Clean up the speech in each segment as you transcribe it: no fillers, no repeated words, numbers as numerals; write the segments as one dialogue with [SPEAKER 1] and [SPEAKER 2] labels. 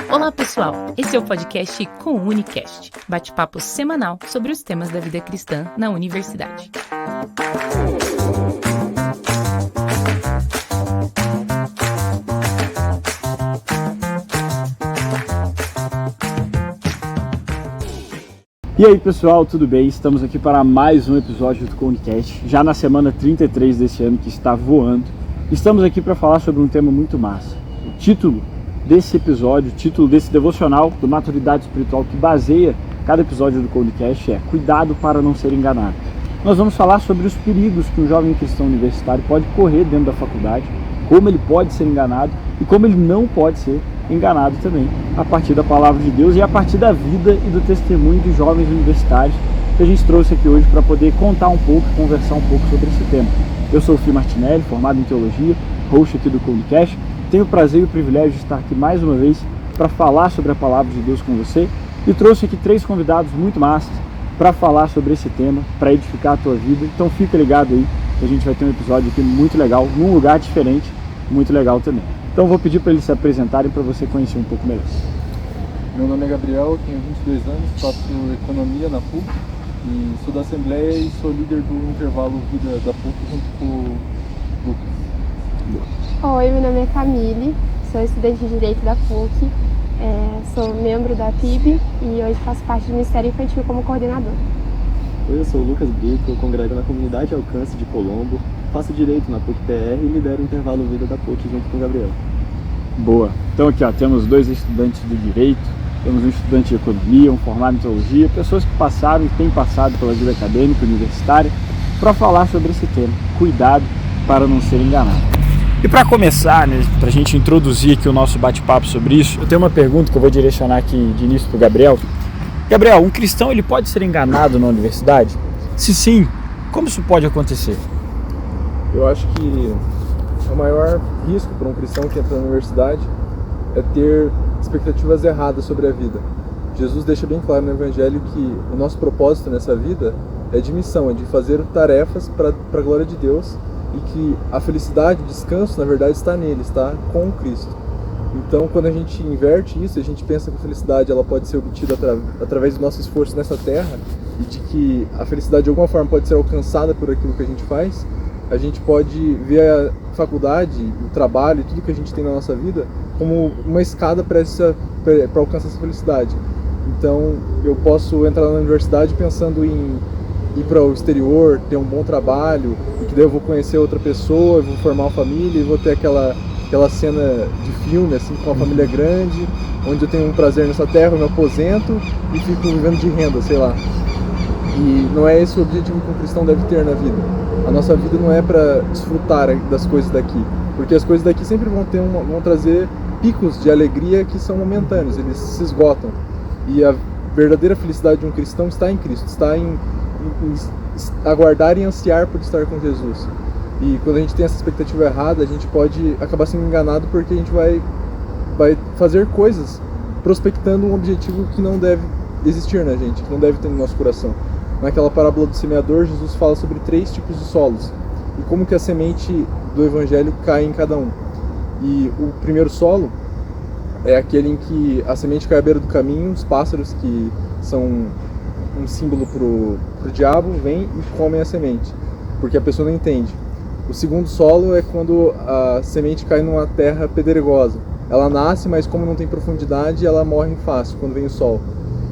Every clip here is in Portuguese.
[SPEAKER 1] Olá pessoal, esse é o podcast com o Unicast, bate-papo semanal sobre os temas da vida cristã na universidade.
[SPEAKER 2] E aí pessoal, tudo bem? Estamos aqui para mais um episódio do Unicast, já na semana 33 desse ano que está voando. Estamos aqui para falar sobre um tema muito massa. O título desse episódio, o título desse devocional do Maturidade Espiritual que baseia cada episódio do Codecast é Cuidado para não ser enganado. Nós vamos falar sobre os perigos que um jovem cristão universitário pode correr dentro da faculdade, como ele pode ser enganado e como ele não pode ser enganado também, a partir da palavra de Deus e a partir da vida e do testemunho de jovens universitários que a gente trouxe aqui hoje para poder contar um pouco, conversar um pouco sobre esse tema. Eu sou o Fih Martinelli, formado em Teologia, host aqui do Codecast. Tenho o prazer e o privilégio de estar aqui mais uma vez para falar sobre a palavra de Deus com você e trouxe aqui 3 convidados muito massas para falar sobre esse tema, para edificar a tua vida. Então fica ligado aí que a gente vai ter um episódio aqui muito legal, num lugar diferente, muito legal também. Então vou pedir para eles se apresentarem para você conhecer um pouco melhor.
[SPEAKER 3] Meu nome é Gabriel, tenho 22 anos, faço Economia na PUC e sou da Assembleia e sou líder do intervalo Vida da PUC junto com o Lucas.
[SPEAKER 4] Oi, meu nome é Camille, sou estudante de Direito da PUC, sou membro da PIB e hoje faço parte do Ministério Infantil como coordenador.
[SPEAKER 5] Oi, eu sou o Lucas Brito, eu congrego na Comunidade Alcance de Colombo, faço Direito na PUC-PR e lidero o intervalo Vida da PUC junto com o Gabriel.
[SPEAKER 2] Boa! Então aqui ó, temos 2 estudantes de Direito, temos um estudante de Economia, um formado em Teologia, pessoas que passaram e têm passado pela vida acadêmica universitária para falar sobre esse tema, cuidado para não ser enganado. E para começar, né, para a gente introduzir aqui o nosso bate-papo sobre isso, eu tenho uma pergunta que eu vou direcionar aqui de início para o Gabriel. Gabriel, um cristão ele pode ser enganado na universidade? Se sim, como isso pode acontecer?
[SPEAKER 3] Eu acho que o maior risco para um cristão que entra na universidade é ter expectativas erradas sobre a vida. Jesus deixa bem claro no Evangelho que o nosso propósito nessa vida é de missão, é de fazer tarefas para a glória de Deus e que a felicidade, o descanso, na verdade, está nele, está com Cristo. Então, quando a gente inverte isso, a gente pensa que a felicidade ela pode ser obtida através do nosso esforço nessa terra e de que a felicidade de alguma forma pode ser alcançada por aquilo que a gente faz, a gente pode ver a faculdade, o trabalho e tudo que a gente tem na nossa vida como uma escada para alcançar essa felicidade. Então, eu posso entrar na universidade pensando em ir para o exterior, ter um bom trabalho, e que daí eu vou conhecer outra pessoa, eu vou formar uma família e vou ter aquela cena de filme, assim, com uma família grande, onde eu tenho um prazer nessa terra, eu me aposento e fico vivendo de renda, sei lá. E não é esse o objetivo que um cristão deve ter na vida. A nossa vida não é para desfrutar das coisas daqui, porque as coisas daqui sempre vão trazer picos de alegria que são momentâneos, eles se esgotam. E a verdadeira felicidade de um cristão está em Cristo, está em aguardar e ansiar por estar com Jesus. E quando a gente tem essa expectativa errada, a gente pode acabar sendo enganado porque a gente vai fazer coisas prospectando um objetivo que não deve existir na gente, que não deve ter no nosso coração. Naquela parábola do semeador, Jesus fala sobre 3 tipos de solos e como que a semente do evangelho cai em cada um. E o primeiro solo é aquele em que a semente cai à beira do caminho, os pássaros, que são um símbolo pro diabo, vêm e comem a semente, porque a pessoa não entende. O segundo solo é quando a semente cai numa terra pedregosa. Ela nasce, mas como não tem profundidade, ela morre fácil quando vem o sol.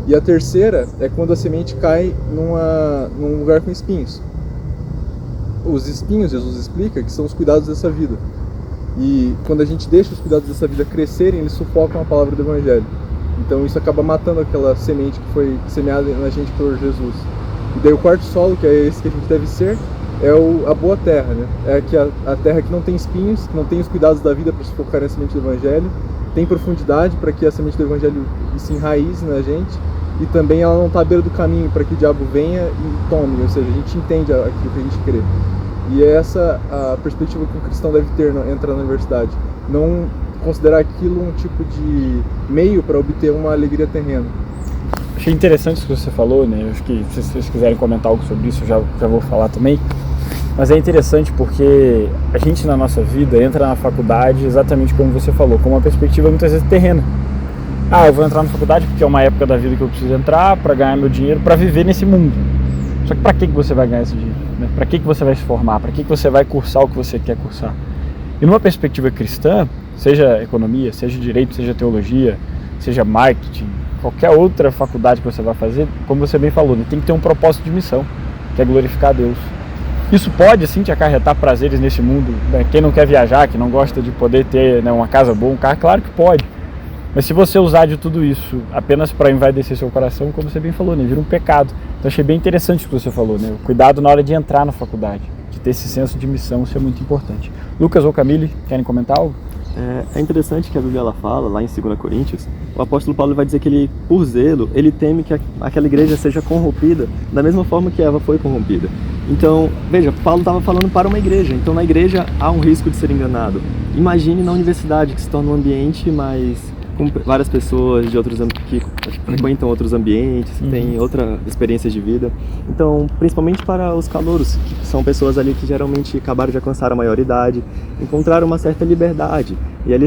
[SPEAKER 3] E a terceira é quando a semente cai num lugar com espinhos. Os espinhos, Jesus explica, que são os cuidados dessa vida. E quando a gente deixa os cuidados dessa vida crescerem, eles sufocam a palavra do Evangelho. Então isso acaba matando aquela semente que foi semeada na gente por Jesus. E daí o quarto solo, que é esse que a gente deve ser, é a boa terra, né? É a terra que não tem espinhos, que não tem os cuidados da vida para sufocar a semente do Evangelho, tem profundidade para que a semente do Evangelho se enraize na gente, e também ela não está à beira do caminho para que o diabo venha e tome, ou seja, a gente entende aquilo que a gente crê. E é essa a perspectiva que um cristão deve ter entrar na universidade. Não considerar aquilo um tipo de meio para obter uma alegria terrena.
[SPEAKER 2] Achei interessante isso que você falou, né? Acho que se vocês quiserem comentar algo sobre isso, eu já vou falar também. Mas é interessante porque a gente na nossa vida entra na faculdade exatamente como você falou, com uma perspectiva muitas vezes terrena. Eu vou entrar na faculdade porque é uma época da vida que eu preciso entrar para ganhar meu dinheiro, para viver nesse mundo. Só que para que você vai ganhar esse dinheiro? Né? Para que você vai se formar? Para que você vai cursar o que você quer cursar? E numa perspectiva cristã, seja economia, seja direito, seja teologia, seja marketing, qualquer outra faculdade que você vai fazer, como você bem falou, né? Tem que ter um propósito de missão, que é glorificar a Deus. Isso pode sim te acarretar prazeres nesse mundo, né? Quem não quer viajar, que não gosta de poder ter, né, uma casa boa, um carro, claro que pode. Mas se você usar de tudo isso apenas para envaidecer seu coração, como você bem falou, né, vira um pecado. Então achei bem interessante o que você falou, né? O cuidado na hora de entrar na faculdade, de ter esse senso de missão, isso é muito importante. Lucas ou Camille, querem comentar algo?
[SPEAKER 5] É interessante que a Bíblia ela fala, lá em 2 Coríntios, o apóstolo Paulo vai dizer que ele, por zelo, ele teme que aquela igreja seja corrompida da mesma forma que Eva foi corrompida. Então, veja, Paulo estava falando para uma igreja, então na igreja há um risco de ser enganado. Imagine na universidade, que se torna um ambiente mais com várias pessoas de outros que frequentam outros ambientes, que têm outras experiências de vida. Então, principalmente para os calouros, que são pessoas ali que geralmente acabaram de alcançar a maioridade, encontraram uma certa liberdade e ali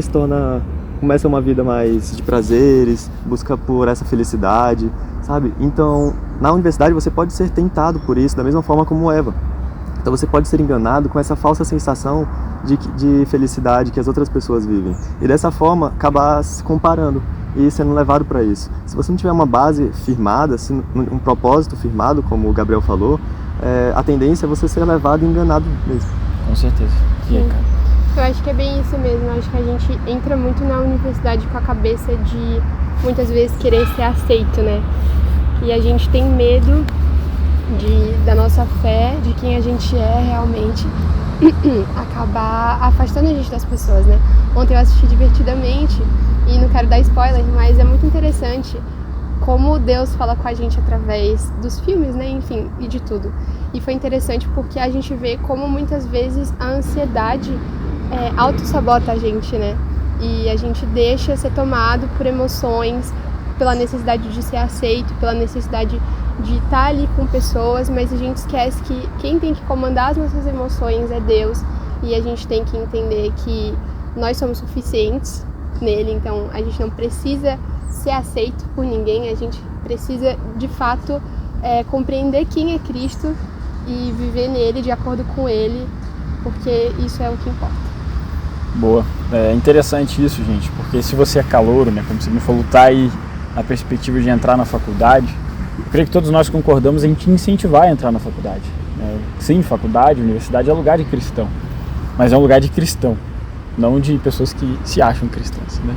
[SPEAKER 5] começa uma vida mais de prazeres, busca por essa felicidade, sabe? Então, na universidade você pode ser tentado por isso, da mesma forma como Eva. Então você pode ser enganado com essa falsa sensação de felicidade que as outras pessoas vivem. E dessa forma, acabar se comparando e sendo levado para isso. Se você não tiver uma base firmada, um propósito firmado, como o Gabriel falou, a tendência é você ser levado e enganado mesmo.
[SPEAKER 2] Com certeza. E aí, cara?
[SPEAKER 4] Eu acho que é bem isso mesmo. Eu acho que a gente entra muito na universidade com a cabeça de, muitas vezes, querer ser aceito, né? E a gente tem medo da nossa fé, de quem a gente é realmente, acabar afastando a gente das pessoas, né? Ontem eu assisti Divertidamente e não quero dar spoiler, mas é muito interessante como Deus fala com a gente através dos filmes, né? Enfim, e de tudo. E foi interessante porque a gente vê como muitas vezes a ansiedade auto-sabota a gente, né? E a gente deixa ser tomado por emoções, pela necessidade de ser aceito, pela necessidade de estar ali com pessoas, mas a gente esquece que quem tem que comandar as nossas emoções é Deus, e a gente tem que entender que nós somos suficientes nele, então a gente não precisa ser aceito por ninguém, a gente precisa de fato compreender quem é Cristo e viver nele, de acordo com ele, porque isso é o que importa.
[SPEAKER 2] Boa. É interessante isso, gente, porque se você é calouro, né, como você me falou, tá aí na perspectiva de entrar na faculdade, eu creio que todos nós concordamos em te incentivar a entrar na faculdade. Sim, faculdade, universidade é lugar de cristão, mas é um lugar de cristão, não de pessoas que se acham cristãs, né?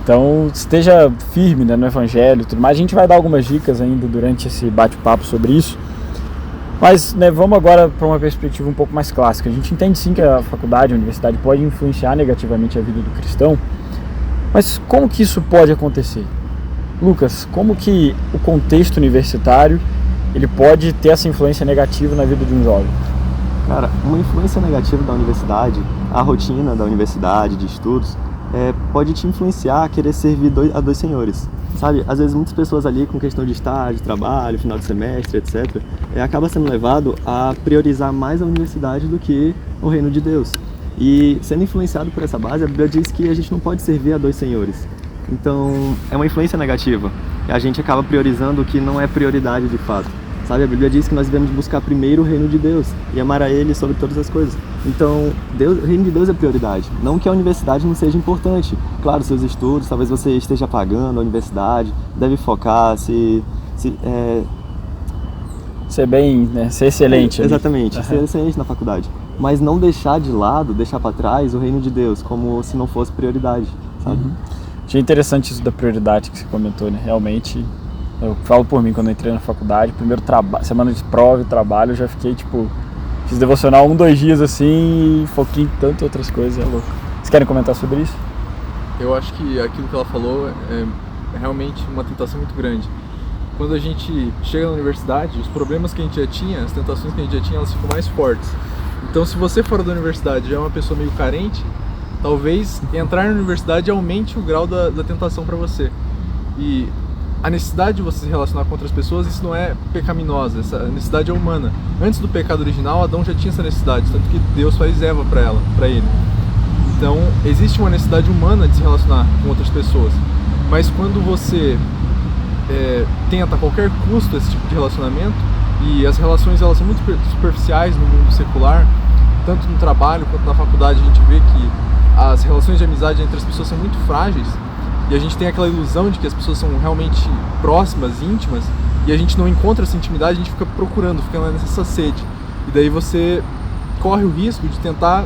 [SPEAKER 2] Então, esteja firme, né, no evangelho e tudo mais. A gente vai dar algumas dicas ainda durante esse bate-papo sobre isso, mas, né, vamos agora para uma perspectiva um pouco mais clássica. A gente entende sim que a faculdade, a universidade pode influenciar negativamente a vida do cristão, mas como que isso pode acontecer? Lucas, como que o contexto universitário ele pode ter essa influência negativa na vida de um jovem?
[SPEAKER 5] Cara, uma influência negativa da universidade, a rotina da universidade, de estudos, pode te influenciar a querer servir a dois senhores. Sabe, às vezes muitas pessoas ali com questão de estágio, trabalho, final de semestre, etc., acaba sendo levado a priorizar mais a universidade do que o reino de Deus. E sendo influenciado por essa base, a Bíblia diz que a gente não pode servir a dois senhores. Então, é uma influência negativa. A gente acaba priorizando o que não é prioridade de fato. Sabe, a Bíblia diz que nós devemos buscar primeiro o reino de Deus e amar a Ele sobre todas as coisas. Então, o reino de Deus é prioridade. Não que a universidade não seja importante. Claro, seus estudos, talvez você esteja pagando a universidade, deve focar, ser
[SPEAKER 2] bem, né, ser excelente.
[SPEAKER 5] Exatamente, ser excelente na faculdade. Mas não deixar de lado, deixar para trás o reino de Deus, como se não fosse prioridade, sabe?
[SPEAKER 2] Achei interessante isso da prioridade que você comentou, né? Realmente, eu falo por mim, quando eu entrei na faculdade, primeiro semana de prova e trabalho, eu já fiquei, fiz devocional 1-2 dias assim e foquei em tantas outras coisas, é louco. Vocês querem comentar sobre isso?
[SPEAKER 3] Eu acho que aquilo que ela falou é realmente uma tentação muito grande. Quando a gente chega na universidade, os problemas que a gente já tinha, as tentações que a gente já tinha, elas ficam mais fortes. Então, se você fora da universidade já é uma pessoa meio carente, talvez entrar na universidade aumente o grau da tentação para você. E a necessidade de você se relacionar com outras pessoas, isso não é pecaminosa, essa necessidade é humana. Antes do pecado original, Adão já tinha essa necessidade, tanto que Deus faz Eva para ele. Então, existe uma necessidade humana de se relacionar com outras pessoas. Mas quando você tenta a qualquer custo esse tipo de relacionamento, e as relações elas são muito superficiais no mundo secular, tanto no trabalho quanto na faculdade, a gente vê que as relações de amizade entre as pessoas são muito frágeis, e a gente tem aquela ilusão de que as pessoas são realmente próximas, íntimas, e a gente não encontra essa intimidade, a gente fica procurando, fica nessa sede. E daí você corre o risco de tentar,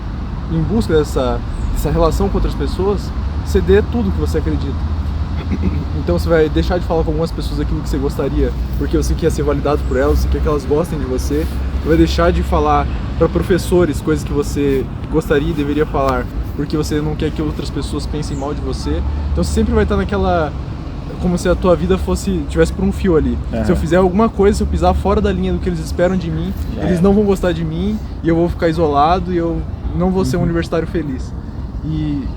[SPEAKER 3] em busca dessa relação com outras pessoas, ceder tudo que você acredita. Então você vai deixar de falar com algumas pessoas aquilo que você gostaria, porque você quer ser validado por elas, você quer que elas gostem de você. Você vai deixar de falar para professores coisas que você gostaria e deveria falar, porque você não quer que outras pessoas pensem mal de você. Então você sempre vai estar naquela... como se a tua vida tivesse por um fio ali. Se eu fizer alguma coisa, se eu pisar fora da linha do que eles esperam de mim, eles não vão gostar de mim, e eu vou ficar isolado, e eu não vou ser um universitário feliz. E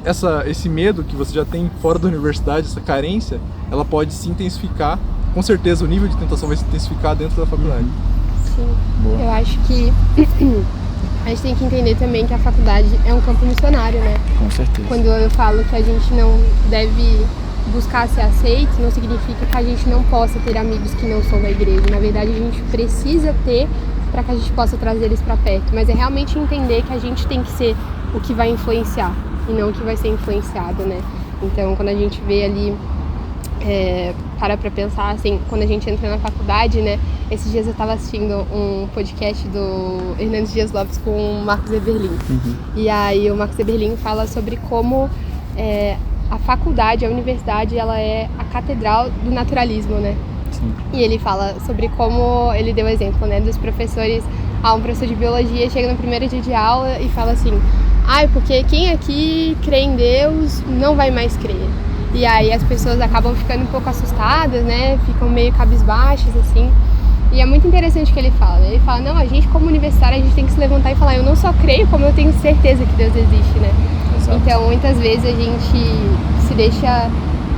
[SPEAKER 3] esse medo que você já tem fora da universidade, essa carência, ela pode se intensificar. Com certeza o nível de tentação vai se intensificar dentro da faculdade.
[SPEAKER 4] Sim. Boa. Eu acho que a gente tem que entender também que a faculdade é um campo missionário, né?
[SPEAKER 2] Com certeza.
[SPEAKER 4] Quando eu falo que a gente não deve buscar ser aceito, não significa que a gente não possa ter amigos que não são da igreja. Na verdade, a gente precisa ter para que a gente possa trazer eles para perto. Mas é realmente entender que a gente tem que ser o que vai influenciar e não o que vai ser influenciado, né? Então, quando a gente vê ali, para pensar, assim, quando a gente entra na faculdade, né? Esses dias eu estava assistindo um podcast do Hernandes Dias Lopes com o Marcos Eberlin. E aí o Marcos Eberlin fala sobre como a faculdade, a universidade, ela é a catedral do naturalismo, né? Sim. E ele fala sobre como, ele deu exemplo, né, dos professores, um professor de biologia chega no primeiro dia de aula e fala assim, porque quem aqui crê em Deus não vai mais crer. E aí as pessoas acabam ficando um pouco assustadas, né, ficam meio cabisbaixas, assim. E é muito interessante o que ele fala, né? Ele fala, não, a gente como universitário, a gente tem que se levantar e falar, eu não só creio, como eu tenho certeza que Deus existe, né? Exato. Então, muitas vezes a gente se deixa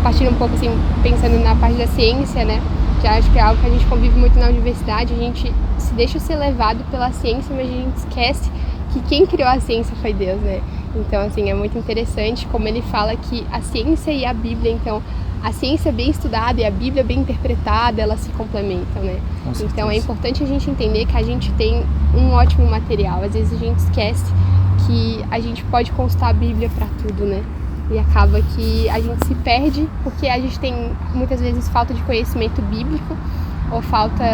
[SPEAKER 4] partir um pouco, assim, pensando na parte da ciência, né? Que acho que é algo que a gente convive muito na universidade, a gente se deixa ser levado pela ciência, mas a gente esquece que quem criou a ciência foi Deus, né? Então, assim, é muito interessante como ele fala que a ciência e a Bíblia, então, a ciência bem estudada e a Bíblia bem interpretada, elas se complementam, né? Então é importante a gente entender que a gente tem um ótimo material. Às vezes a gente esquece que a gente pode consultar a Bíblia para tudo, né? E acaba que a gente se perde porque a gente tem muitas vezes falta de conhecimento bíblico ou falta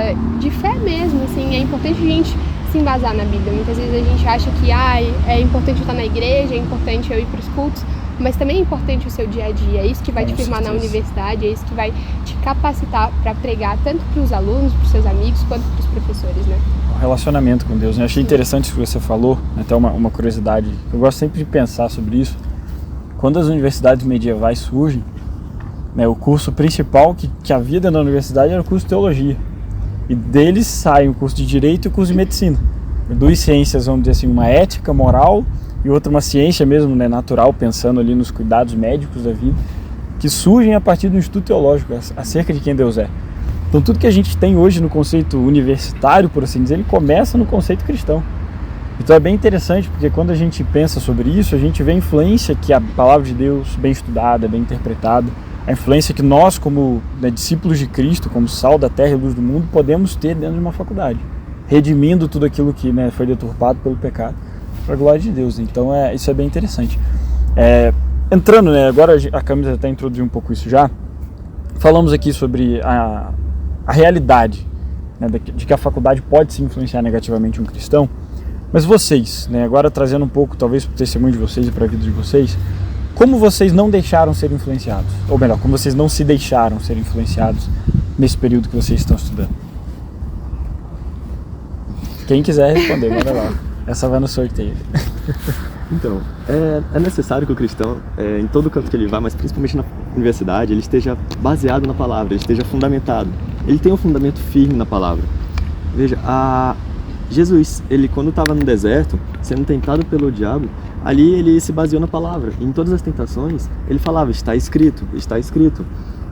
[SPEAKER 4] de fé mesmo, assim. É importante a gente se embasar na Bíblia. Muitas vezes a gente acha que é importante eu estar na igreja, é importante eu ir para os cultos, mas também é importante o seu dia a dia. É isso que vai te firmar na universidade, é isso que vai te capacitar para pregar tanto para os alunos, para os seus amigos, quanto para os professores, né? O
[SPEAKER 2] relacionamento com Deus, né? Eu achei interessante o que você falou, até uma curiosidade. Eu gosto sempre de pensar sobre isso. Quando as universidades medievais surgem, né, o curso principal que havia na universidade era o curso de teologia. E deles saem o curso de direito e o curso de medicina. Duas ciências, vamos dizer assim, uma ética, moral, e outra uma ciência mesmo, né, natural, pensando ali nos cuidados médicos da vida, que surgem a partir do Instituto Teológico, acerca de quem Deus é. Então tudo que a gente tem hoje no conceito universitário, por assim dizer, ele começa no conceito cristão. Então é bem interessante, porque quando a gente pensa sobre isso, a gente vê a influência que a palavra de Deus, bem estudada, bem interpretada, a influência que nós, como, né, discípulos de Cristo, como sal da terra e luz do mundo, podemos ter dentro de uma faculdade, redimindo tudo aquilo que, né, foi deturpado pelo pecado, para a glória de Deus. Então isso é bem interessante. Entrando, né, agora a Camila até introduziu um pouco isso já, falamos aqui sobre a realidade, né, de que a faculdade pode se influenciar negativamente um cristão. Mas vocês, né, agora trazendo um pouco, talvez, para o testemunho de vocês e para a vida de vocês, como vocês não deixaram ser influenciados? Ou melhor, como vocês não se deixaram ser influenciados nesse período que vocês estão estudando? Quem quiser responder, manda lá. Essa vai no sorteio.
[SPEAKER 5] Então, é necessário que o cristão, em todo canto que ele vá, mas principalmente na universidade, ele esteja baseado na palavra, ele esteja fundamentado. Ele tem um fundamento firme na palavra. Veja, Jesus, ele quando estava no deserto, sendo tentado pelo diabo, ali ele se baseou na palavra. Em todas as tentações, ele falava, está escrito, está escrito.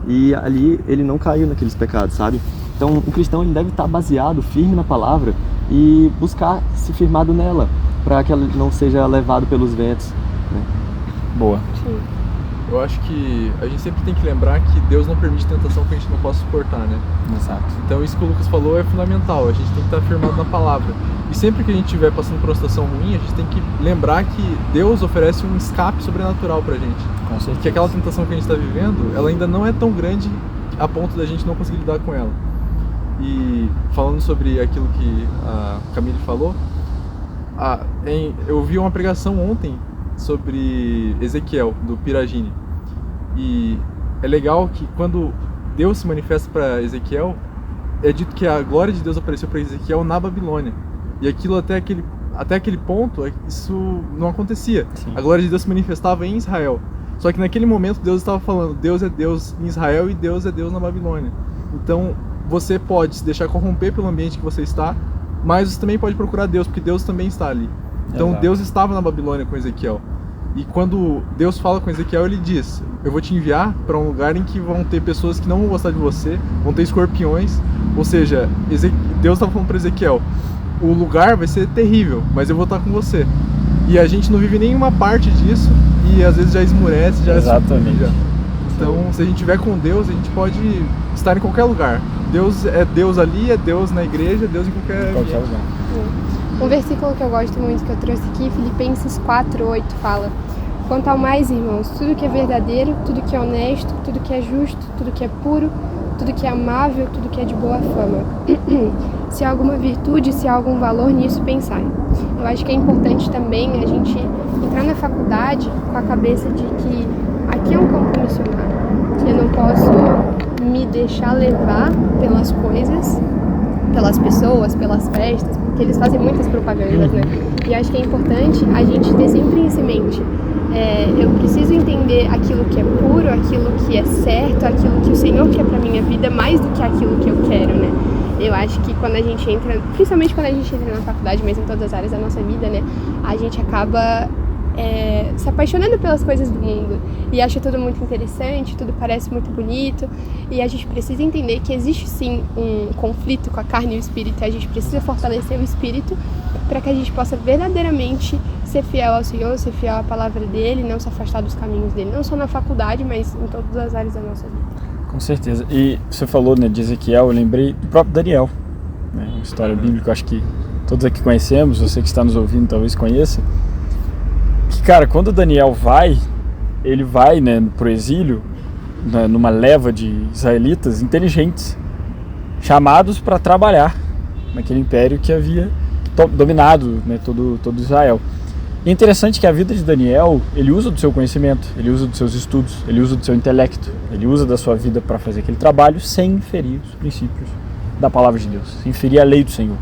[SPEAKER 5] e ali ele não caiu naqueles pecados, sabe? Então o cristão ele deve estar baseado, firme na palavra e buscar se firmado nela, para que ela não seja levado pelos ventos, né?
[SPEAKER 2] Boa.
[SPEAKER 4] Sim.
[SPEAKER 3] Eu acho que a gente sempre tem que lembrar que Deus não permite tentação que a gente não possa suportar, né?
[SPEAKER 2] Exato.
[SPEAKER 3] Então isso que o Lucas falou é fundamental, a gente tem que estar firmado na palavra. E sempre que a gente estiver passando por uma situação ruim, a gente tem que lembrar que Deus oferece um escape sobrenatural pra gente.
[SPEAKER 2] Com certeza.
[SPEAKER 3] Que aquela tentação que a gente está vivendo, ela ainda não é tão grande a ponto da gente não conseguir lidar com ela. E falando sobre aquilo que a Camille falou, eu vi uma pregação ontem sobre Ezequiel, do Piragini. E é legal que quando Deus se manifesta para Ezequiel, é dito que a glória de Deus apareceu para Ezequiel na Babilônia. E aquilo até aquele ponto, isso não acontecia.
[SPEAKER 2] Sim.
[SPEAKER 3] A glória de Deus se manifestava em Israel. Só que naquele momento Deus estava falando, Deus é Deus em Israel e Deus é Deus na Babilônia. Então você pode se deixar corromper pelo ambiente que você está, mas você também pode procurar Deus, porque Deus também está ali. Então
[SPEAKER 2] Exato.
[SPEAKER 3] Deus estava na Babilônia com Ezequiel. E quando Deus fala com Ezequiel, ele diz, eu vou te enviar para um lugar em que vão ter pessoas que não vão gostar de você, vão ter escorpiões. Ou seja, Deus estava falando para Ezequiel, o lugar vai ser terrível, mas eu vou estar com você. E a gente não vive nenhuma parte disso e às vezes já esmurece, já
[SPEAKER 2] Exatamente.
[SPEAKER 3] já. Então, se a gente estiver com Deus, a gente pode estar em qualquer lugar. Deus é Deus ali, é Deus na igreja, é Deus em qualquer
[SPEAKER 2] Qualquer
[SPEAKER 3] ambiente.
[SPEAKER 2] lugar.
[SPEAKER 4] Um versículo que eu gosto muito, que eu trouxe aqui, Filipenses 4:8, fala: quanto ao mais, irmãos, tudo que é verdadeiro, tudo que é honesto, tudo que é justo, tudo que é puro, tudo que é amável, tudo que é de boa fama. Se há alguma virtude, se há algum valor nisso, pensai. Eu acho que é importante também a gente entrar na faculdade com a cabeça de que aqui é um campo missionário. Eu não posso me deixar levar pelas coisas, pelas pessoas, pelas festas, porque eles fazem muitas propagandas, né? E acho que é importante a gente ter sempre isso em mente. Eu preciso entender aquilo que é puro, aquilo que é certo, aquilo que o Senhor quer pra minha vida, mais do que aquilo que eu quero, né? Eu acho que quando a gente entra, principalmente quando a gente entra na faculdade, mas em todas as áreas da nossa vida, né? A gente acaba se apaixonando pelas coisas do mundo e acha tudo muito interessante, tudo parece muito bonito, e a gente precisa entender que existe sim um conflito com a carne e o espírito, e a gente precisa fortalecer o espírito para que a gente possa verdadeiramente ser fiel ao Senhor, ser fiel à palavra dele, não se afastar dos caminhos dele, não só na faculdade, mas em todas as áreas da nossa vida.
[SPEAKER 2] Com certeza. E você falou, né, de Ezequiel, eu lembrei do próprio Daniel, né, uma história bíblica, acho que todos aqui conhecemos, você que está nos ouvindo talvez conheça. Que, cara, quando Daniel ele vai, né, pro exílio, né, numa leva de israelitas inteligentes, chamados para trabalhar naquele império que havia dominado, né, todo Israel. E é interessante que a vida de Daniel, ele usa do seu conhecimento, ele usa dos seus estudos, ele usa do seu intelecto, ele usa da sua vida para fazer aquele trabalho sem ferir os princípios da palavra de Deus, sem ferir a lei do Senhor.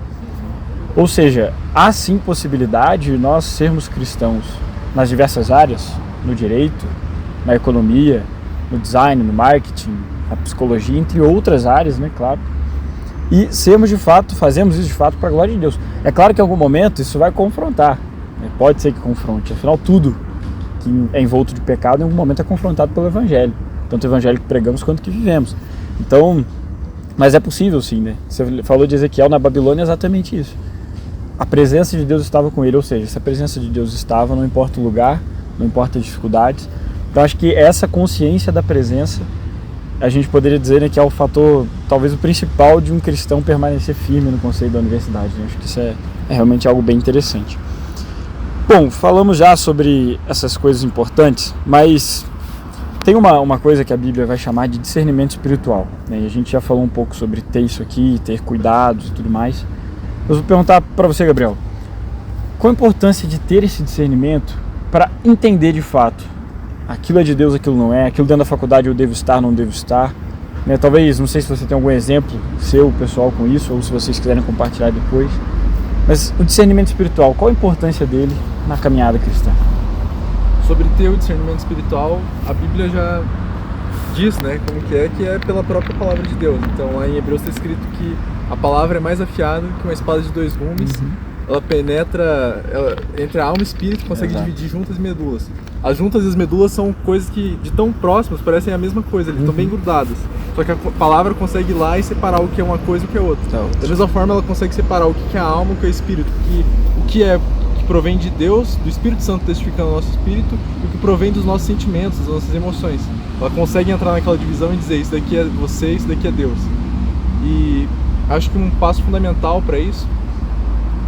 [SPEAKER 2] Ou seja, há sim possibilidade de nós sermos cristãos nas diversas áreas, no direito, na economia, no design, no marketing, na psicologia, entre outras áreas, né, claro. E fazemos isso de fato para a glória de Deus. É claro que em algum momento isso vai confrontar, né? Pode ser que confronte, afinal tudo que é envolto de pecado em algum momento é confrontado pelo Evangelho, tanto o Evangelho que pregamos quanto que vivemos. Então, mas é possível sim, né? Você falou de Ezequiel na Babilônia, é exatamente isso. A presença de Deus estava com ele, ou seja, se a presença de Deus estava, não importa o lugar, não importa as dificuldades. Então acho que essa consciência da presença, a gente poderia dizer, né, que é o fator, talvez o principal de um cristão permanecer firme no conceito da universidade, né? Acho que isso é realmente algo bem interessante. Bom, falamos já sobre essas coisas importantes, mas tem uma coisa que a Bíblia vai chamar de discernimento espiritual, né? E a gente já falou um pouco sobre ter isso aqui, ter cuidados e tudo mais. Eu vou perguntar para você, Gabriel, qual a importância de ter esse discernimento para entender de fato aquilo é de Deus, aquilo não é, aquilo dentro da faculdade eu devo estar, não devo estar, né? Talvez, não sei se você tem algum exemplo seu, pessoal, com isso, ou se vocês quiserem compartilhar depois, mas o discernimento espiritual, qual a importância dele na caminhada cristã?
[SPEAKER 3] Sobre ter o discernimento espiritual, a Bíblia já diz, né, como que é pela própria palavra de Deus. Então lá em Hebreus está escrito que a palavra é mais afiada que uma espada de 2 gumes, ela penetra entre a alma e o espírito, consegue dividir juntas e medulas. as juntas e as medulas são coisas que, de tão próximas, parecem a mesma coisa, eles estão bem grudadas. Só que a palavra consegue ir lá e separar o que é uma coisa e o que é outra. Da mesma forma, ela consegue separar o que é a alma e o que é o espírito. O que provém de Deus, do Espírito Santo testificando o nosso espírito, e o que provém dos nossos sentimentos, das nossas emoções. Ela consegue entrar naquela divisão e dizer, isso daqui é você, isso daqui é Deus. E acho que um passo fundamental para isso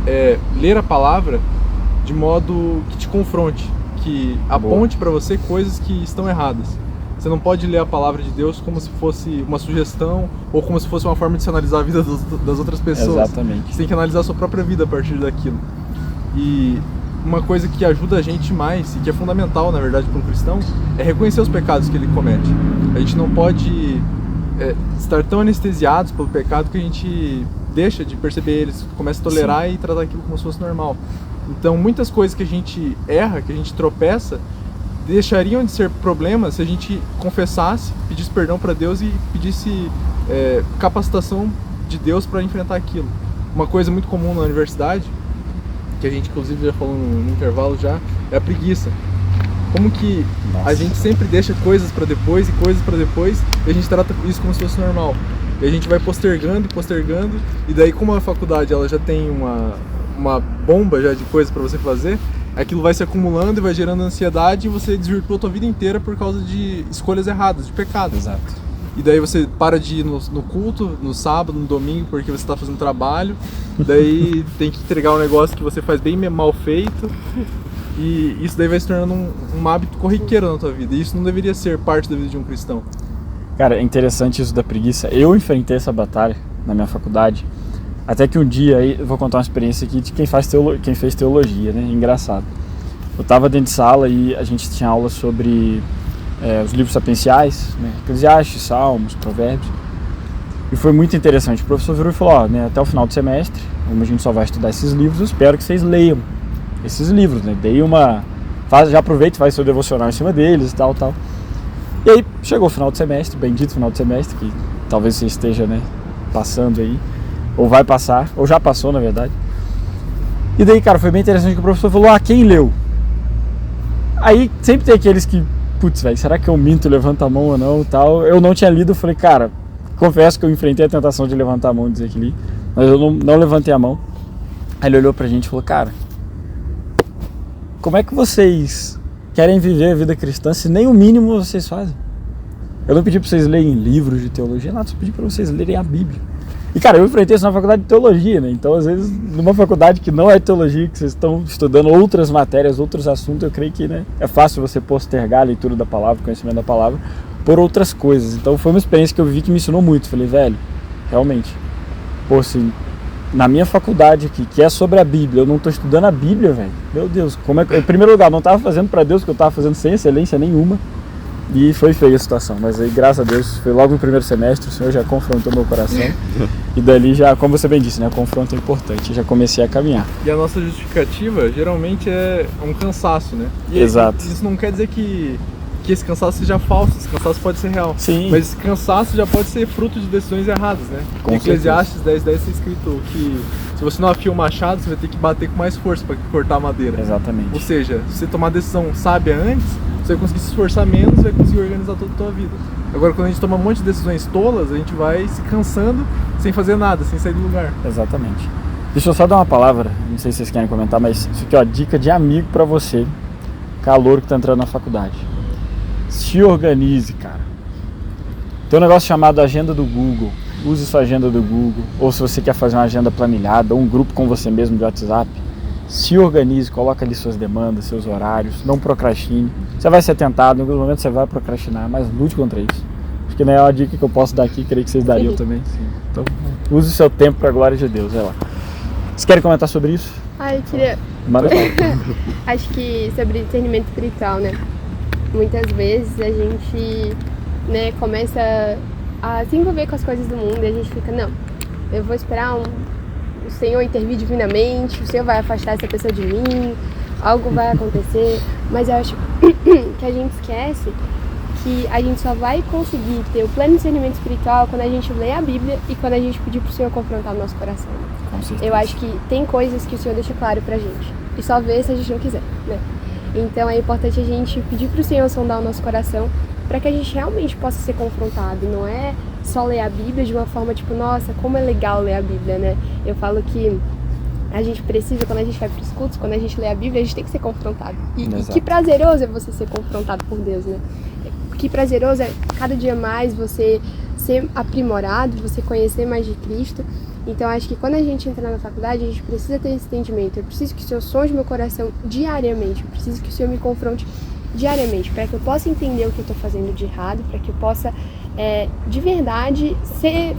[SPEAKER 3] é ler a palavra de modo que te confronte, que aponte para você coisas que estão erradas. Você não pode ler a palavra de Deus como se fosse uma sugestão ou como se fosse uma forma de se analisar a vida das outras pessoas.
[SPEAKER 2] Exatamente.
[SPEAKER 3] Você tem que analisar a sua própria vida a partir daquilo. E uma coisa que ajuda a gente mais, e que é fundamental, na verdade, para um cristão, é reconhecer os pecados que ele comete. A gente não pode estar tão anestesiados pelo pecado que a gente deixa de perceber eles, começa a tolerar e tratar aquilo como se fosse normal. Então, muitas coisas que a gente erra, que a gente tropeça, deixariam de ser problemas se a gente confessasse, pedisse perdão para Deus e pedisse capacitação de Deus para enfrentar aquilo. Uma coisa muito comum na universidade, que a gente inclusive já falou no intervalo já, é a preguiça. Como que a gente sempre deixa coisas para depois e a gente trata isso como se fosse normal. E a gente vai postergando, e daí como a faculdade ela já tem uma bomba já de coisas para você fazer, aquilo vai se acumulando e vai gerando ansiedade e você desvirtua a tua vida inteira por causa de escolhas erradas, de pecado.
[SPEAKER 2] Exato.
[SPEAKER 3] E daí você para de ir no culto, no sábado, no domingo, porque você está fazendo trabalho, daí tem que entregar um negócio que você faz bem mal feito, e isso daí vai se tornando um hábito corriqueiro na tua vida, e isso não deveria ser parte da vida de um cristão.
[SPEAKER 2] Cara, é interessante isso da preguiça. Eu enfrentei essa batalha na minha faculdade, até que um dia, aí eu vou contar uma experiência aqui de quem fez teologia, né? Engraçado. Eu estava dentro de sala e a gente tinha aula sobre os livros sapienciais, né? Eclesiastes, Salmos, Provérbios. E foi muito interessante. O professor virou e falou, até o final do semestre, como a gente só vai estudar esses livros, eu espero que vocês leiam esses livros, né? Já aproveita e faz seu devocional em cima deles e tal. E aí chegou o final do semestre, bendito final do semestre, que talvez você esteja, né, passando aí, ou vai passar, ou já passou na verdade. E daí, cara, foi bem interessante que o professor falou, quem leu? Aí sempre tem aqueles que, putz, velho, será que eu minto, levanta a mão ou não, tal. Eu não tinha lido, eu falei, cara, confesso que eu enfrentei a tentação de levantar a mão e dizer que li, mas eu não levantei a mão. Aí ele olhou pra gente e falou, cara, como é que vocês querem viver a vida cristã se nem o mínimo vocês fazem? Eu não pedi pra vocês lerem livros de teologia, nada, só pedi pra vocês lerem a Bíblia. E cara, eu enfrentei isso na faculdade de teologia, né? Então às vezes numa faculdade que não é teologia, que vocês estão estudando outras matérias, outros assuntos, eu creio que, né, é fácil você postergar a leitura da palavra, o conhecimento da palavra, por outras coisas. Então foi uma experiência que eu vivi que me ensinou muito. Falei, velho, realmente, assim, na minha faculdade aqui, que é sobre a Bíblia, eu não estou estudando a Bíblia, velho. Meu Deus, como é que... Em primeiro lugar, não estava fazendo para Deus o que eu estava fazendo sem excelência nenhuma. E foi feia a situação, mas aí, graças a Deus, foi logo no primeiro semestre, o Senhor já confrontou meu coração. E dali já, como você bem disse, né, o confronto é importante, já comecei a caminhar.
[SPEAKER 3] E a nossa justificativa, geralmente, é um cansaço, né? E
[SPEAKER 2] exato.
[SPEAKER 3] Isso não quer dizer que esse cansaço seja falso, esse cansaço pode ser real.
[SPEAKER 2] Sim.
[SPEAKER 3] Mas esse cansaço já pode ser fruto de decisões erradas, né? Em Eclesiastes 10:10 está escrito que se você não afia o machado, você vai ter que bater com mais força para cortar a madeira.
[SPEAKER 2] Exatamente.
[SPEAKER 3] Ou seja, se você tomar decisão sábia antes, você vai conseguir se esforçar menos e vai conseguir organizar toda a tua vida. Agora, quando a gente toma um monte de decisões tolas, a gente vai se cansando sem fazer nada, sem sair do lugar.
[SPEAKER 2] Exatamente. Deixa eu só dar uma palavra, não sei se vocês querem comentar, mas isso aqui, dica de amigo para você, calouro que tá entrando na faculdade. Se organize, cara. Tem um negócio chamado agenda do Google. Use sua agenda do Google. Ou se você quer fazer uma agenda planilhada, ou um grupo com você mesmo de WhatsApp, se organize, coloca ali suas demandas, seus horários, não procrastine. Você vai ser tentado, em alguns momentos você vai procrastinar, mas lute contra isso. Acho que não é uma dica que eu posso dar aqui, creio que vocês dariam também. Sim. Então, use o seu tempo para a glória de Deus. Vai lá. Vocês querem comentar sobre isso?
[SPEAKER 4] Eu queria... Acho que sobre discernimento espiritual, né? Muitas vezes a gente, né, começa a se envolver com as coisas do mundo e a gente fica, não, eu vou esperar o Senhor intervir divinamente, o Senhor vai afastar essa pessoa de mim, algo vai acontecer, mas eu acho que a gente esquece que a gente só vai conseguir ter o pleno discernimento espiritual quando a gente lê a Bíblia e quando a gente pedir pro Senhor confrontar o nosso coração.
[SPEAKER 2] Com certeza.
[SPEAKER 4] Eu acho que tem coisas que o Senhor deixa claro pra gente e só vê se a gente não quiser, né? Então é importante a gente pedir para o Senhor sondar o nosso coração para que a gente realmente possa ser confrontado. Não é só ler a Bíblia de uma forma tipo, nossa, como é legal ler a Bíblia, né? Eu falo que a gente precisa, quando a gente vai para os cultos, quando a gente lê a Bíblia, a gente tem que ser confrontado. E que prazeroso é você ser confrontado por Deus, né? Que prazeroso é cada dia mais você ser aprimorado, você conhecer mais de Cristo. Então acho que quando a gente entra na faculdade, a gente precisa ter esse entendimento. Eu preciso que o Senhor sonde meu coração diariamente. Eu preciso que o Senhor me confronte diariamente, para que eu possa entender o que eu estou fazendo de errado, para que eu possa, de verdade,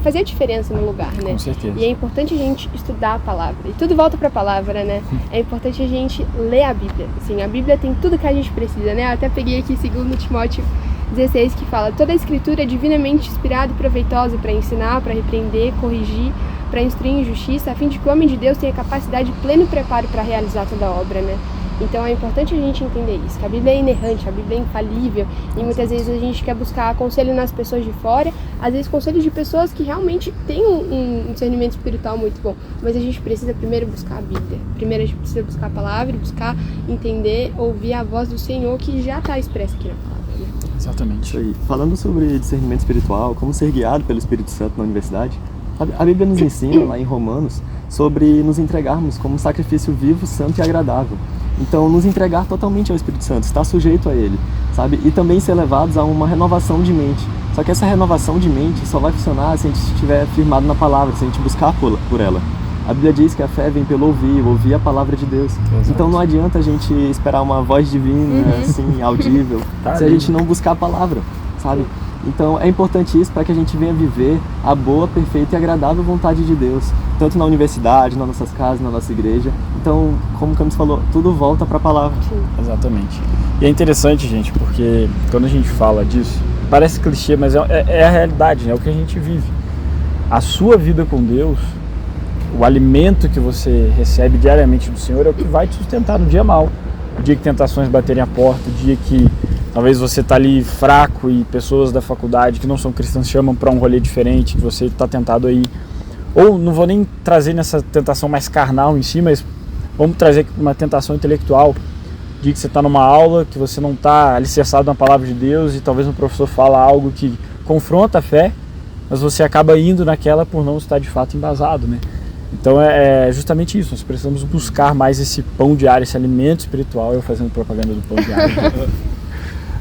[SPEAKER 4] fazer a diferença no lugar, né?
[SPEAKER 2] Com certeza.
[SPEAKER 4] E é importante a gente estudar a palavra. E tudo volta para a palavra, né? É importante a gente ler a Bíblia. Assim, a Bíblia tem tudo que a gente precisa, né? Eu até peguei aqui 2 Timóteo 16, que fala: toda a escritura é divinamente inspirada e proveitosa para ensinar, para repreender, corrigir, para instruir em justiça, a fim de que o homem de Deus tenha capacidade de pleno preparo para realizar toda a obra, né? Então é importante a gente entender isso, que a Bíblia é inerrante, a Bíblia é infalível, e muitas vezes a gente quer buscar conselho nas pessoas de fora, às vezes conselhos de pessoas que realmente têm um discernimento espiritual muito bom, mas a gente precisa primeiro buscar a Bíblia, primeiro a gente precisa buscar a palavra, buscar entender, ouvir a voz do Senhor que já está expressa aqui na palavra. Né?
[SPEAKER 2] Exatamente.
[SPEAKER 5] Isso aí. Falando sobre discernimento espiritual, como ser guiado pelo Espírito Santo na universidade, a Bíblia nos ensina, lá em Romanos, sobre nos entregarmos como um sacrifício vivo, santo e agradável. Então, nos entregar totalmente ao Espírito Santo, estar sujeito a Ele, sabe? E também ser levados a uma renovação de mente. Só que essa renovação de mente só vai funcionar se a gente estiver firmado na palavra, se a gente buscar por ela. A Bíblia diz que a fé vem pelo ouvir a palavra de Deus.
[SPEAKER 2] Exato.
[SPEAKER 5] Então não adianta a gente esperar uma voz divina, assim, audível, se a gente não buscar a palavra, sabe? Então é importante isso para que a gente venha viver a boa, perfeita e agradável vontade de Deus, tanto na universidade, nas nossas casas, na nossa igreja. Então, como o Camis falou, tudo volta para a palavra.
[SPEAKER 4] Sim.
[SPEAKER 2] Exatamente. E é interessante, gente, porque quando a gente fala disso, parece clichê, mas é a realidade, né? É o que a gente vive. A sua vida com Deus, o alimento que você recebe diariamente do Senhor é o que vai te sustentar no dia mau. O dia que tentações baterem a porta, o dia que talvez você está ali fraco e pessoas da faculdade que não são cristãs chamam para um rolê diferente, que você está tentado aí. Ou não vou nem trazer nessa tentação mais carnal em si, mas vamos trazer uma tentação intelectual. Dia que você está numa aula, que você não está alicerçado na palavra de Deus e talvez um professor fala algo que confronta a fé, mas você acaba indo naquela por não estar de fato embasado, né? Então é justamente isso, nós precisamos buscar mais esse pão diário, esse alimento espiritual, eu fazendo propaganda do pão diário.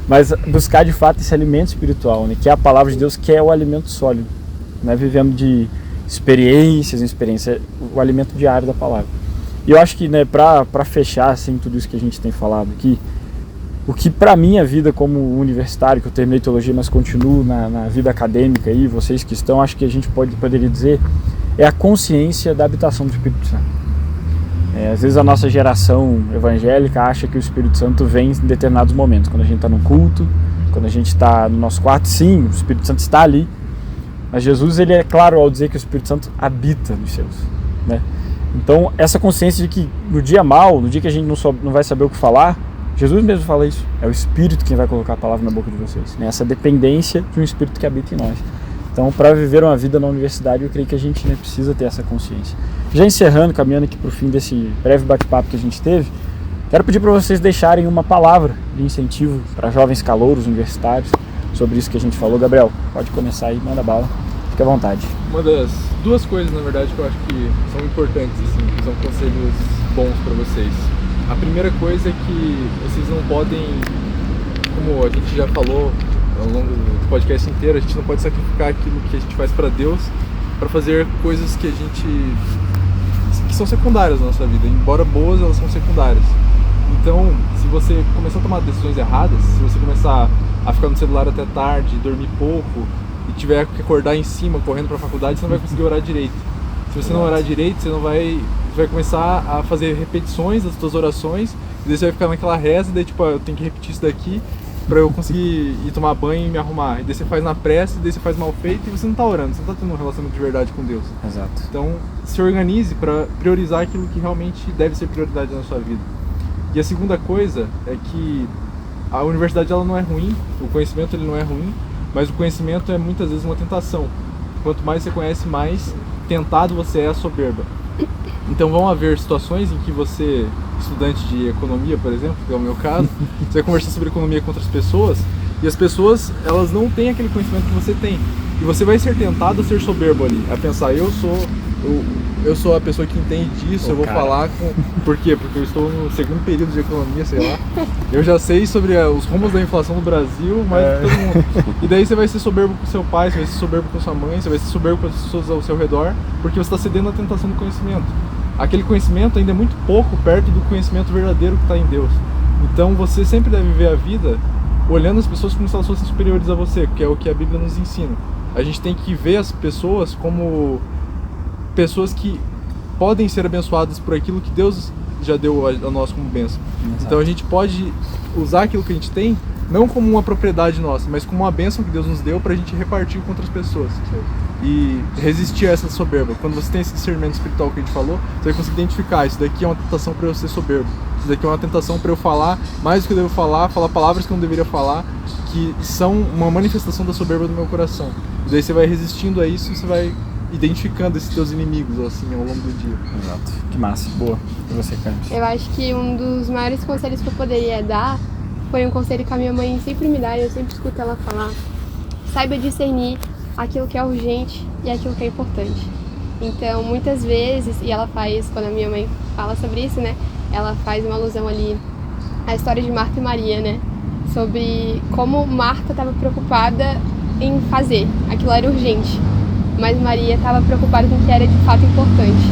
[SPEAKER 2] Mas buscar de fato esse alimento espiritual, né, que é a palavra de Deus, que é o alimento sólido. Não é vivendo de experiências em experiência, o alimento diário da palavra. E eu acho que, né, para fechar assim, tudo isso que a gente tem falado aqui, o que para minha vida como universitário, que eu terminei teologia, mas continuo na vida acadêmica aí, vocês que estão, acho que a gente poderia dizer, é a consciência da habitação do Espírito Santo. Às vezes a nossa geração evangélica acha que o Espírito Santo vem em determinados momentos, quando a gente está no culto, quando a gente está no nosso quarto, sim, o Espírito Santo está ali, mas Jesus, ele é claro ao dizer que o Espírito Santo habita nos seus, né? Então essa consciência de que no dia mau, no dia que a gente não vai saber o que falar, Jesus mesmo fala isso, é o Espírito quem vai colocar a palavra na boca de vocês, né? Essa dependência de um Espírito que habita em nós. Então, para viver uma vida na universidade, eu creio que a gente, né, precisa ter essa consciência. Já encerrando, caminhando aqui para o fim desse breve bate-papo que a gente teve, quero pedir para vocês deixarem uma palavra de incentivo para jovens calouros universitários sobre isso que a gente falou. Gabriel, pode começar aí, manda bala, fique à vontade.
[SPEAKER 3] Uma das duas coisas, na verdade, que eu acho que são importantes, assim, que são conselhos bons para vocês. A primeira coisa é que vocês não podem, como a gente já falou ao longo do podcast inteiro, a gente não pode sacrificar aquilo que a gente faz para Deus para fazer coisas que são secundárias na nossa vida, embora boas, elas são secundárias. Então, se você começar a tomar decisões erradas, se você começar a ficar no celular até tarde, dormir pouco e tiver que acordar em cima correndo para a faculdade, você não vai conseguir orar direito. Se você não orar direito, você vai começar a fazer repetições das suas orações, e daí você vai ficar naquela reza, e daí tipo, eu tenho que repetir isso daqui para eu conseguir ir tomar banho e me arrumar. E daí você faz na pressa, e daí você faz mal feito, e você não está orando, você não está tendo um relacionamento de verdade com Deus.
[SPEAKER 2] Exato.
[SPEAKER 3] Então, se organize para priorizar aquilo que realmente deve ser prioridade na sua vida. E a segunda coisa é que a universidade ela não é ruim, o conhecimento ele não é ruim, mas o conhecimento é muitas vezes uma tentação. Quanto mais você conhece, mais tentado você é a soberba. Então vão haver situações em que você, estudante de economia, por exemplo, que é o meu caso, você vai conversar sobre economia com outras pessoas e as pessoas, elas não têm aquele conhecimento que você tem. E você vai ser tentado a ser soberbo ali, a pensar, eu sou a pessoa que entende disso, eu vou falar com... Por quê? Porque eu estou no segundo período de economia, sei lá. Eu já sei sobre os rumos da inflação no Brasil, mais do que todo mundo. E daí você vai ser soberbo com seu pai, você vai ser soberbo com sua mãe, você vai ser soberbo com as pessoas ao seu redor, porque você está cedendo à tentação do conhecimento. Aquele conhecimento ainda é muito pouco perto do conhecimento verdadeiro que está em Deus. Então você sempre deve viver a vida olhando as pessoas como se elas fossem superiores a você, que é o que a Bíblia nos ensina. A gente tem que ver as pessoas como pessoas que podem ser abençoadas por aquilo que Deus já deu a nós como bênção. Então a gente pode usar aquilo que a gente tem não como uma propriedade nossa, mas como uma bênção que Deus nos deu para a gente repartir com outras pessoas. E resistir a essa soberba. Quando você tem esse discernimento espiritual que a gente falou, você vai conseguir identificar, isso daqui é uma tentação para eu ser soberbo, isso daqui é uma tentação para eu falar mais do que eu devo falar palavras que eu não deveria falar, que são uma manifestação da soberba do meu coração. E daí você vai resistindo a isso e você vai identificando esses teus inimigos assim ao longo do dia.
[SPEAKER 2] Exato. Que massa. Boa. E você, Camis?
[SPEAKER 4] Eu acho que um dos maiores conselhos que eu poderia dar foi um conselho que a minha mãe sempre me dá e eu sempre escuto ela falar. Saiba discernir aquilo que é urgente e aquilo que é importante. Então, muitas vezes, e ela faz, quando a minha mãe fala sobre isso, né? Ela faz uma alusão ali à história de Marta e Maria, né? Sobre como Marta estava preocupada em fazer, aquilo era urgente, mas Maria estava preocupada com o que era de fato importante.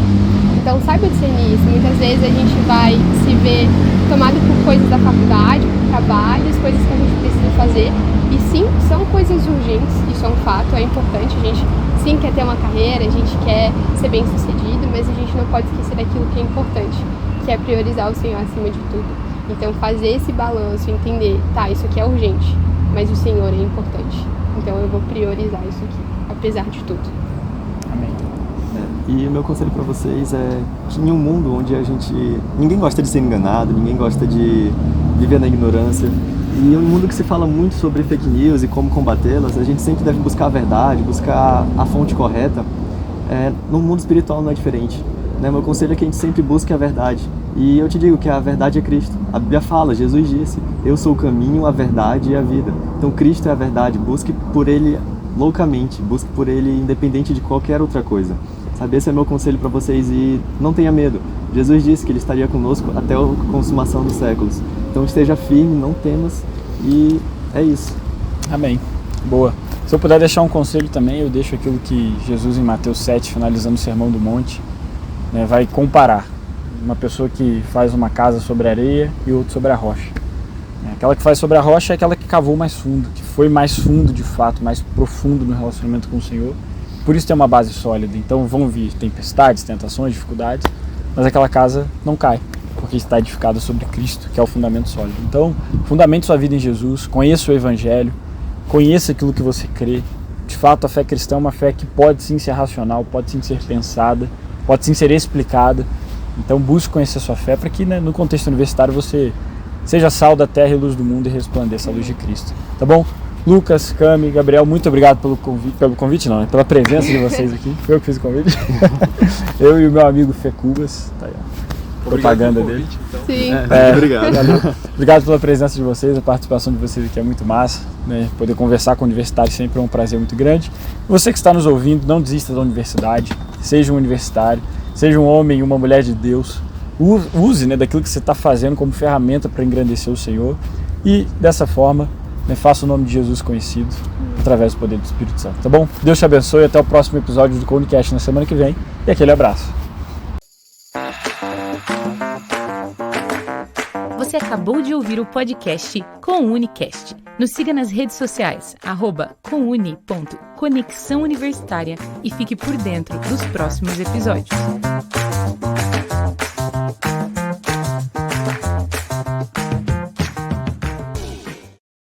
[SPEAKER 4] Então saiba discernir isso. Muitas vezes a gente vai se ver tomado por coisas da faculdade, por trabalhos, coisas que a gente precisa fazer, e sim, são coisas urgentes, isso é um fato, é importante, a gente sim quer ter uma carreira, a gente quer ser bem sucedido, mas a gente não pode esquecer daquilo que é importante, que é priorizar o Senhor acima de tudo. Então fazer esse balanço, entender, tá, isso aqui é urgente, mas o Senhor é importante. Então eu vou priorizar isso aqui, apesar de tudo.
[SPEAKER 2] Amém.
[SPEAKER 5] E o meu conselho para vocês é que em um mundo onde ninguém gosta de ser enganado, ninguém gosta de viver na ignorância, e em um mundo que se fala muito sobre fake news e como combatê-las, a gente sempre deve buscar a verdade, buscar a fonte correta. No mundo espiritual não é diferente. Meu conselho é que a gente sempre busque a verdade. E eu te digo que a verdade é Cristo. A Bíblia fala, Jesus disse, eu sou o caminho, a verdade e a vida. Então Cristo é a verdade, busque por Ele loucamente, busque por Ele independente de qualquer outra coisa. Sabe, esse é meu conselho para vocês e não tenha medo. Jesus disse que Ele estaria conosco até a consumação dos séculos. Então esteja firme, não temas e é isso.
[SPEAKER 2] Amém. Boa. Se eu puder deixar um conselho também, eu deixo aquilo que Jesus em Mateus 7, finalizando o Sermão do Monte, vai comparar uma pessoa que faz uma casa sobre a areia e outra sobre a rocha. Aquela que faz sobre a rocha é aquela que cavou mais fundo, que foi mais fundo de fato, mais profundo no relacionamento com o Senhor. Por isso tem uma base sólida. Então vão vir tempestades, tentações, dificuldades, mas aquela casa não cai, porque está edificada sobre Cristo, que é o fundamento sólido. Então, fundamente sua vida em Jesus, conheça o Evangelho, conheça aquilo que você crê. De fato, a fé cristã é uma fé que pode sim ser racional, pode sim ser pensada, pode sim ser explicada. Então busque conhecer a sua fé para que no contexto universitário você seja sal da terra e luz do mundo e resplandeça a luz de Cristo. Tá bom? Lucas, Cami, Gabriel, muito obrigado pelo convite não, pela presença de vocês aqui. Foi eu que fiz o convite. Eu e o meu amigo Fê Cubas. Tá aí, ó. Propaganda dele.
[SPEAKER 3] Então.
[SPEAKER 4] Sim.
[SPEAKER 5] Obrigado.
[SPEAKER 2] Obrigado pela presença de vocês, a participação de vocês aqui é muito massa, né? Poder conversar com universitários sempre é um prazer muito grande. Você que está nos ouvindo, não desista da universidade, seja um universitário, seja um homem e uma mulher de Deus, use daquilo que você está fazendo como ferramenta para engrandecer o Senhor e dessa forma faça o nome de Jesus conhecido através do poder do Espírito Santo, tá bom? Deus te abençoe e até o próximo episódio do Comunicast na semana que vem e aquele abraço.
[SPEAKER 1] Você acabou de ouvir o podcast Comunicast. Nos siga nas redes sociais, @comuni.conexão universitária e fique por dentro dos próximos episódios.